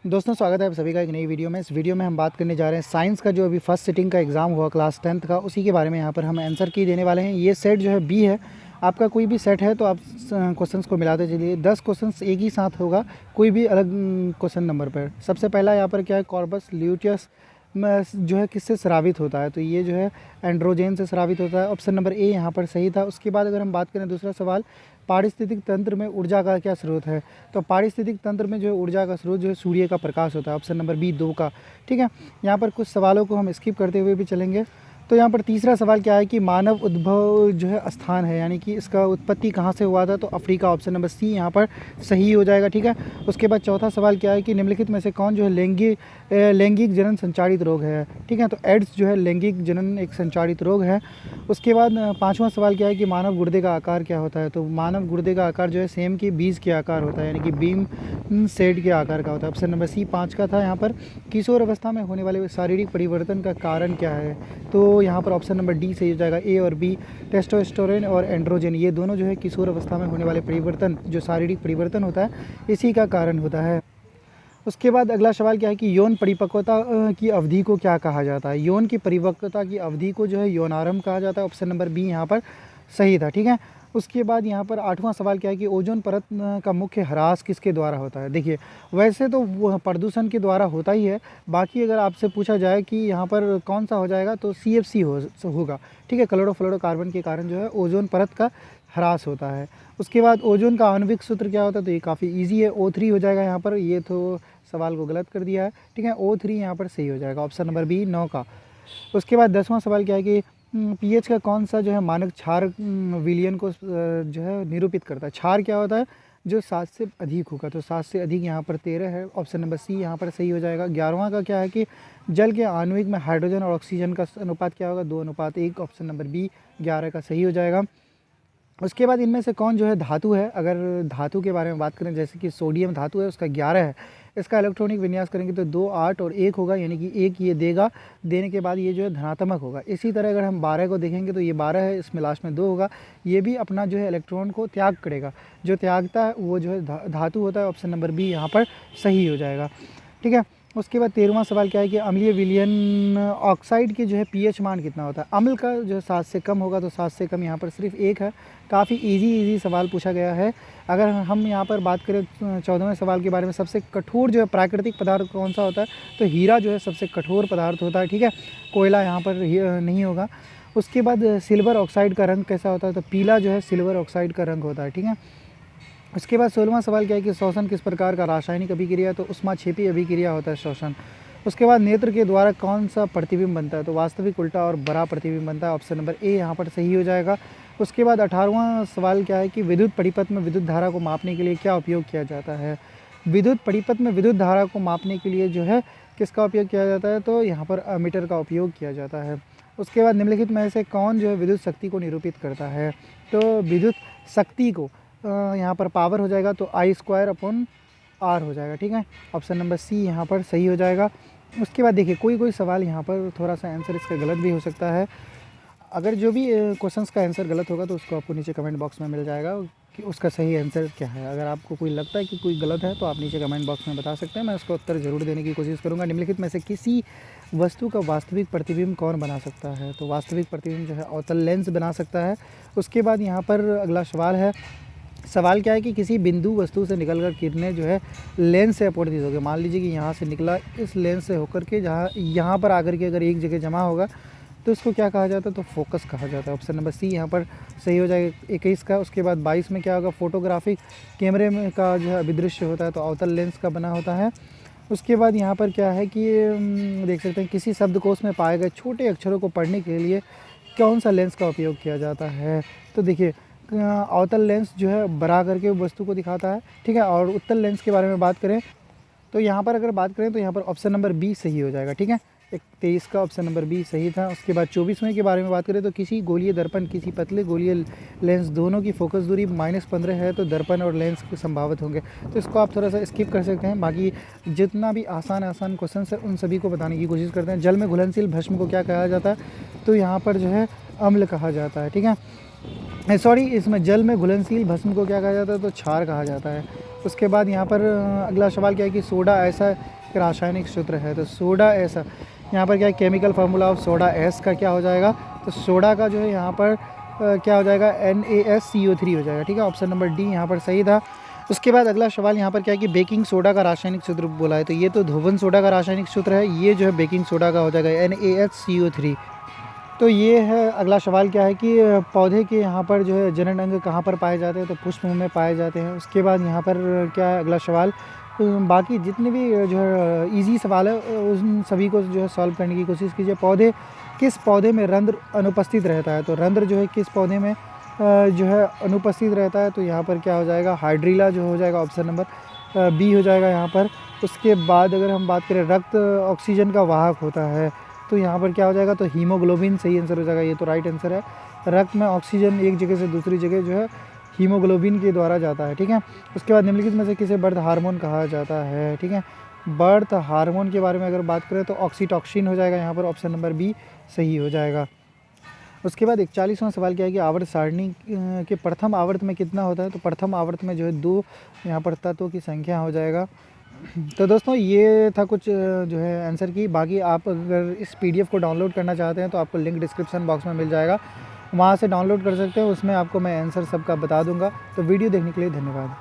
दोस्तों स्वागत है आप सभी का एक नई वीडियो में। इस वीडियो में हम बात करने जा रहे हैं साइंस का जो अभी फर्स्ट सिटिंग का एग्ज़ाम हुआ क्लास 10th का, उसी के बारे में यहाँ पर हम आंसर की देने वाले हैं। ये सेट जो है बी है, आपका कोई भी सेट है तो आप क्वेश्चंस को मिलाते चलिए। 10 क्वेश्चंस एक ही साथ होगा, कोई भी अलग क्वेश्चन नंबर पर। सबसे पहला यहाँ पर क्या है, कॉर्पस ल्यूटियस जो है किससे स्रावित होता है, तो ये जो है एंड्रोजन से स्रावित होता है। ऑप्शन नंबर ए यहाँ पर सही था। उसके बाद अगर हम बात करें दूसरा सवाल, पारिस्थितिक तंत्र में ऊर्जा का क्या स्रोत है, तो पारिस्थितिक तंत्र में जो है ऊर्जा का स्रोत जो है सूर्य का प्रकाश होता है। ऑप्शन नंबर बी 2 का। ठीक है, यहाँ पर कुछ सवालों को हम स्किप करते हुए भी चलेंगे। तो यहाँ पर तीसरा सवाल क्या है कि मानव उद्भव जो है स्थान है, यानी कि इसका उत्पत्ति कहाँ से हुआ था, तो अफ्रीका। ऑप्शन नंबर सी यहाँ पर सही हो जाएगा। ठीक है, उसके बाद चौथा सवाल क्या है कि निम्नलिखित में से कौन जो है लैंगिक जनन संचारित रोग है। ठीक है, तो एड्स जो है लैंगिक जनन एक संचारित रोग है। उसके बाद पाँचवा सवाल क्या है कि मानव गुर्दे का आकार क्या होता है, तो मानव गुर्दे का आकार जो है सेम के बीज के आकार होता है, यानी कि बीम सेट के आकार का होता है। ऑप्शन नंबर सी 5 का था। यहाँ पर किशोर अवस्था में होने वाले शारीरिक परिवर्तन का कारण क्या है, तो यहाँ पर ऑप्शन नंबर डी सही हो जाएगा। ए और बी, टेस्टोस्टेरोन और एंड्रोजन, ये दोनों जो है किशोर अवस्था में होने वाले परिवर्तन, जो शारीरिक परिवर्तन होता है, इसी का कारण होता है। उसके बाद अगला सवाल क्या है कि यौन परिपक्वता की अवधि को क्या कहा जाता है। यौन की परिपक्वता की अवधि को जो है यौनारंभ कहा जाता है। ऑप्शन नंबर बी यहाँ पर सही था। ठीक है, उसके बाद यहाँ पर आठवां सवाल क्या है कि ओजोन परत का मुख्य ह्रास किसके द्वारा होता है। देखिए, वैसे तो वो प्रदूषण के द्वारा होता ही है, बाकी अगर आपसे पूछा जाए कि यहाँ पर कौन सा हो जाएगा, तो CFC होगा। ठीक है, क्लोरोफ्लोरोकार्बन के कारण जो है ओजोन परत का ह्रास होता है। उसके बाद ओजोन का आणविक सूत्र क्या होता है, तो ये काफ़ी ईजी है, O3 हो जाएगा। यहाँ पर ये तो सवाल को गलत कर दिया है। ठीक है, O3 यहाँ पर सही हो जाएगा। ऑप्शन नंबर बी 9 का। उसके बाद 10वां सवाल क्या है कि pH का कौन सा जो है मानक क्षार विलयन को जो है निरूपित करता है। क्षार क्या होता है, जो 7 से अधिक होगा, तो 7 से अधिक यहाँ पर 13 है। ऑप्शन नंबर सी यहाँ पर सही हो जाएगा। 11वां का क्या है कि जल के आणविक में हाइड्रोजन और ऑक्सीजन का अनुपात क्या होगा, 2:1। ऑप्शन नंबर बी 11 का सही हो जाएगा। उसके बाद इनमें से कौन जो है धातु है, अगर धातु के बारे में बात करें, जैसे कि सोडियम धातु है, उसका 11 है। इसका इलेक्ट्रॉनिक विन्यास करेंगे तो 2, 8 और 1 होगा, यानी कि 1 ये देगा, देने के बाद ये जो है धनात्मक होगा। इसी तरह अगर हम 12 को देखेंगे तो ये 12 है, इसमें लास्ट में 2 होगा, ये भी अपना जो है इलेक्ट्रॉन को त्याग करेगा। जो त्यागता है वो जो है धातु होता है। ऑप्शन नंबर बी यहाँ पर सही हो जाएगा। ठीक है, उसके बाद 13वां सवाल क्या है कि अम्लीय विलयन ऑक्साइड के जो है pH मान कितना होता है। अम्ल का जो है 7 से कम होगा, तो 7 से कम यहाँ पर सिर्फ 1 है। काफ़ी इजी सवाल पूछा गया है। अगर हम यहाँ पर बात करें 14वें सवाल के बारे में, सबसे कठोर जो है प्राकृतिक पदार्थ कौन सा होता है, तो हीरा जो है सबसे कठोर पदार्थ होता है। ठीक है, कोयला यहाँ पर नहीं होगा। उसके बाद सिल्वर ऑक्साइड का रंग कैसा होता है, तो पीला जो है सिल्वर ऑक्साइड का रंग होता है। ठीक है, उसके बाद 16वां सवाल क्या है कि श्वसन किस प्रकार का रासायनिक अभिक्रिया, तो उष्माक्षेपी अभिक्रिया होता है श्वसन। उसके बाद नेत्र के द्वारा कौन सा प्रतिबिंब बनता है, तो वास्तविक, उल्टा और बड़ा प्रतिबिंब बनता है। ऑप्शन नंबर ए यहाँ पर सही हो जाएगा। उसके बाद 18वां सवाल क्या है कि विद्युत परिपथ में विद्युत धारा को मापने के लिए क्या उपयोग किया जाता है। विद्युत परिपथ में विद्युत धारा को मापने के लिए जो है किसका उपयोग किया जाता है, तो यहाँ पर अमीटर का उपयोग किया जाता है। उसके बाद निम्नलिखित में से कौन जो है विद्युत शक्ति को निरूपित करता है, तो विद्युत शक्ति को यहाँ पर पावर हो जाएगा, तो I² हो जाएगा। ठीक है, ऑप्शन नंबर सी यहाँ पर सही हो जाएगा। उसके बाद देखिए, कोई सवाल यहाँ पर थोड़ा सा आंसर इसका गलत भी हो सकता है। अगर जो भी क्वेश्चंस का आंसर गलत होगा तो उसको आपको नीचे कमेंट बॉक्स में मिल जाएगा कि उसका सही आंसर क्या है। अगर आपको कोई लगता है कि कोई गलत है तो आप नीचे कमेंट बॉक्स में बता सकते हैं, मैं उसका उत्तर ज़रूर देने की कोशिश करूँगा। निम्नलिखित में से किसी वस्तु का वास्तविक प्रतिबिंब कौन बना सकता है, तो वास्तविक प्रतिबिंब जो है अवतल लेंस बना सकता है। उसके बाद यहाँ पर अगला सवाल क्या है कि किसी बिंदु वस्तु से निकलकर किरणें जो है लेंस से अपवर्तित होगी। मान लीजिए कि यहाँ से निकला, इस लेंस से होकर के जहाँ यहाँ पर आकर के अगर एक जगह जमा होगा तो इसको क्या कहा जाता है, तो फोकस कहा जाता है। ऑप्शन नंबर सी यहाँ पर सही हो जाएगा 21 का। उसके बाद 22 में क्या होगा, फोटोग्राफिक कैमरे में का जो है अभिदृश्य होता है, तो अवतल लेंस का बना होता है। उसके बाद यहाँ पर क्या है कि देख सकते हैं किसी शब्दकोश में पाए गए छोटे अक्षरों को पढ़ने के लिए कौन सा लेंस का उपयोग किया जाता है, तो देखिए अवतल लेंस जो है बड़ा करके वस्तु को दिखाता है। ठीक है, और उत्तल लेंस के बारे में बात करें तो यहाँ पर अगर बात करें तो यहाँ पर ऑप्शन नंबर बी सही हो जाएगा। ठीक है, 23 का ऑप्शन नंबर बी सही था। उसके बाद 24वें के बारे में बात करें तो किसी गोलीय दर्पण, किसी पतले गोलीय लेंस दोनों की फोकस दूरी -15 है, तो दर्पण और लेंस के संभावित होंगे। तो इसको आप थोड़ा सा स्किप कर सकते हैं। बाकी जितना भी आसान क्वेश्चन है उन सभी को बताने की कोशिश करते हैं। जल में घुलनशील भस्म को क्या कहा जाता है, तो यहाँ पर जो है अम्ल कहा जाता है। ठीक है, सॉरी, इसमें जल में घुलनशील भस्म को क्या कहा जाता है, तो क्षार कहा जाता है। उसके बाद यहाँ पर अगला सवाल क्या है कि सोडा ऐसा रासायनिक सूत्र है, तो सोडा ऐसा यहाँ पर क्या है, chemical formula of soda S का क्या हो जाएगा, तो सोडा का जो है यहाँ पर क्या हो जाएगा, NaSCO3 हो जाएगा। ठीक है, ऑप्शन नंबर डी यहाँ पर सही था। उसके बाद अगला सवाल यहाँ पर क्या है कि बेकिंग सोडा का रासायनिक सूत्र बोला है, तो ये तो धोवन सोडा का रासायनिक सूत्र है, ये जो है बेकिंग सोडा का हो जाएगा NaHCO3। तो ये है अगला सवाल क्या है कि पौधे के यहाँ पर जो है जनन अंग कहाँ पर पाए जाते हैं, तो पुष्प में पाए जाते हैं। उसके बाद यहाँ पर क्या है अगला सवाल, बाकी जितने भी जो है इजी सवाल है उन सभी को जो है सॉल्व करने की कोशिश कीजिए। किस पौधे में रंध्र अनुपस्थित रहता है, तो रंध्र जो है किस पौधे में जो है अनुपस्थित रहता है, तो यहाँ पर क्या हो जाएगा, हाइड्रीला जो हो जाएगा, ऑप्शन नंबर बी हो जाएगा यहाँ पर। उसके बाद अगर हम बात करें रक्त ऑक्सीजन का वाहक होता है, तो यहाँ पर क्या हो जाएगा, तो हीमोग्लोबिन सही आंसर हो जाएगा, ये तो राइट आंसर है। रक्त में ऑक्सीजन एक जगह से दूसरी जगह जो है हीमोग्लोबिन के द्वारा जाता है। ठीक है, उसके बाद निम्नलिखित में से किसे बर्थ हार्मोन कहा जाता है। ठीक है, बर्थ हार्मोन के बारे में अगर बात करें तो ऑक्सीटॉक्सिन हो जाएगा यहाँ पर, ऑप्शन नंबर बी सही हो जाएगा। उसके बाद 41वां सवाल क्या है कि आवर्त सारणी के प्रथम आवर्त में कितना होता है, तो प्रथम आवर्त में जो है 2 यहाँ पर तत्वों की संख्या हो जाएगा। तो दोस्तों ये था कुछ जो है आंसर की। बाकी आप अगर इस PDF को डाउनलोड करना चाहते हैं तो आपको लिंक डिस्क्रिप्शन बॉक्स में मिल जाएगा, वहाँ से डाउनलोड कर सकते हैं, उसमें आपको मैं आंसर सबका बता दूंगा। तो वीडियो देखने के लिए धन्यवाद।